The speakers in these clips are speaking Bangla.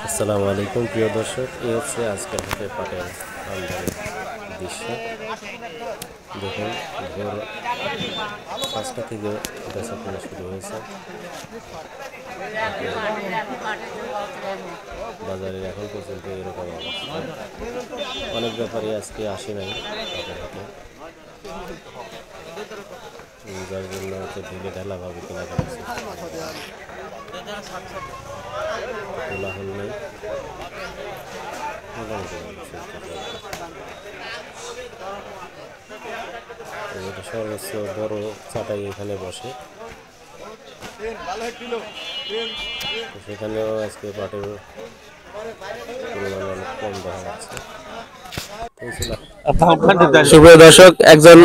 আসসালামু আলাইকুম প্রিয় দর্শক, এই হচ্ছে আজকের হাটে পাটের আমদানির দৃশ্য। দেখুন, ভোর 5টা থেকে বেচাকেনা শুরু হয়েছে। বাজারের এখন পর্যন্ত এরকম অবস্থা। অনেক ব্যাপারী আজকে আসে নাই পাটের হাটে, যার জন্য হচ্ছে ঢিলে ঢালাভাবে কেনাকাটা কোলাহল নেই। সর্বোচ্চ বড় চাটাই এখানে বসে, সেখানেও আজকে পাটের পরিমাণ অনেক কম দেখা যাচ্ছে। সুপ্রিয় দর্শক, একজন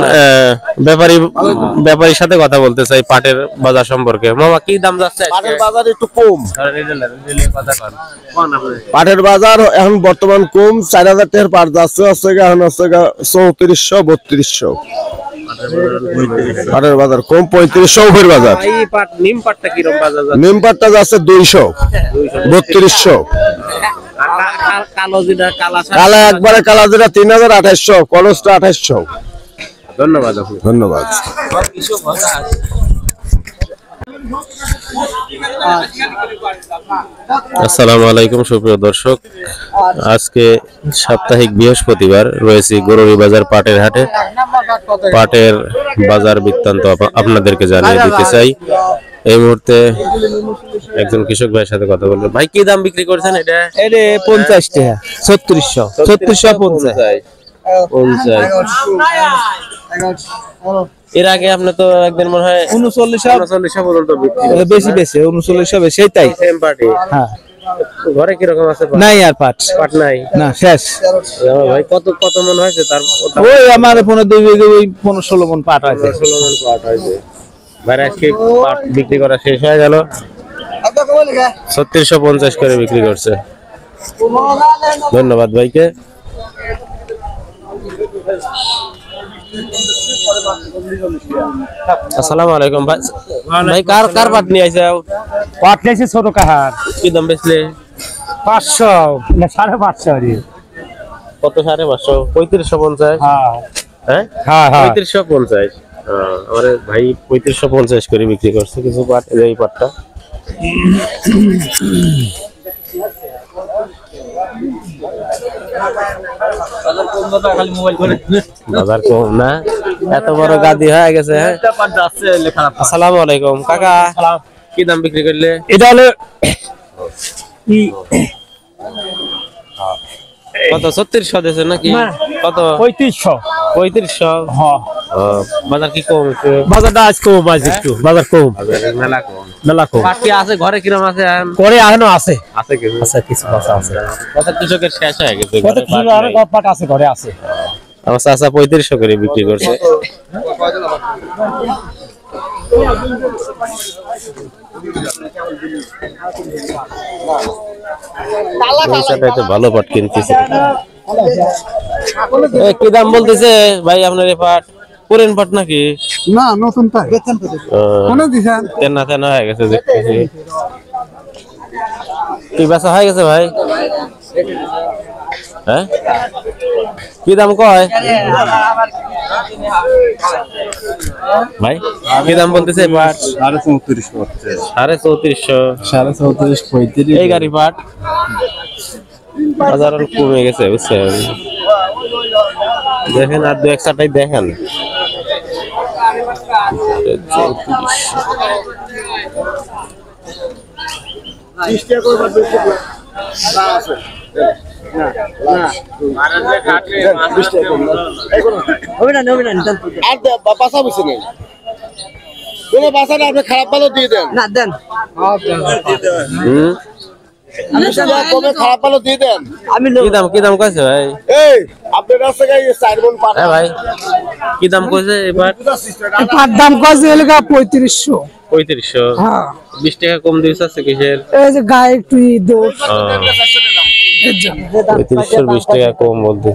ব্যাপারীর সাথে কথা বলতে চাই পাটের বাজার সম্পর্কে। মামা, কি দাম যাচ্ছে? পাটের বাজার একটু কম। পাটের বাজার এখন বর্তমান কম, 4000 টাকার পাট যাচ্ছে, এখন হচ্ছে 3400-3200। পাটের বাজার কম, 3500 উপরের বাজার। নিম পাটটা যাচ্ছে 200, 3200। কালা একবারে কালা যেটা 3800, কলসটা 2800। ধন্যবাদ। ধন্যবাদ। আসসালামু আলাইকুম সুপ্রিয় দর্শক, আজকে সাপ্তাহিক বৃহস্পতিবার রয়েছে গরুরি বাজার পাটের হাটে। পাটের বাজার বৃত্তান্ত আপনাদেরকে জানিয়ে দিতে চাই। এই মুহূর্তে একজন কৃষক ভাইয়ের সাথে কথা বলবো। ভাই, কি দাম বিক্রি করছেন এটা? 50 টাকা, 3600, 3650। এর আগে আপনি তো একদিন মনে হয় 3900 পর্যন্ত বেশি 3900 বেশি, তাই সেম পার্টি। হ্যাঁ, ঘরে কি রকম আছে? নাই আর পাট নাই না, শেষ। ভাই, কত মন হয়েছে তার? ওই আমার 2 বিঘে, ওই 15-16 মন পাট আছে। 16 মন পাট হয়েছে। ভাই, আজকে পাট বিক্রি করা শেষ হয়ে গেল, 3650 করে বিক্রি করছে। ধন্যবাদ ভাইকে। আসসালামু আলাইকুম ভাই। ভাই, কার পাট নিয়ে আইছে? পাট নিয়েছে ছোট কাহার। কি দাম বেচলে? 500 না 550। কত? 550? 3550? হ্যাঁ, 3550। আমার ভাই 3550 করে বিক্রি করছে কিছু পাট। এই পাটটা বাজার কম না, এত বড় গাদি হয়ে গেছে। আসসালামু আলাইকুম কাকা, কি দাম বিক্রি করলে? এটা হলো কত? 3600 দিয়েছে নাকি? কত? 3500। বাজার কি কম? বাজারটা আজ কম, আজ একটু বাজার কম, মেলা কম। পাট কি আছে ঘরে? কিরম আছে? করে এখনো আছে, কিছু আছে। কত কৃষকের শেষ হয়ে গেছে? পাট আছে, ঘরে আছে। আমার চাচা 3500 করে বিক্রি করছে। ভালো পাট কিনতেছে। কি দাম বলতেছে ভাই আপনার এই পাট? পুরান পাট নাকি? না, নতুন পাট। কোনে দিছেন? তেনা হয়ে গেছে দেখতেছি। কি বেচা হয়ে গেছে ভাই? হ্যাঁ, কি দাম কয় ভাই? কি দাম বলতেছে পাট? 3400। এই গাড়ি পাট বাজার কমে গেছে, বুঝছেন? দেখেন, আর 2-1 চাটাই দেখেন। 3400। আপনি খারাপ ভালো দিয়ে দেন না, দেন খারাপ ভালো দিয়ে দেন। কি দাম কইছে ভাই? এই আপনার কাছে 4 মণ পাট। হ্যাঁ ভাই, কি দাম কইছে এবার? পাট দাম কইছে 3500। 3500? হ্যাঁ। 20 টাকা কম দিয়েছে কিসের? এই যে গায়ে একটু দোষ। 3500 20 টাকা কম বলতে।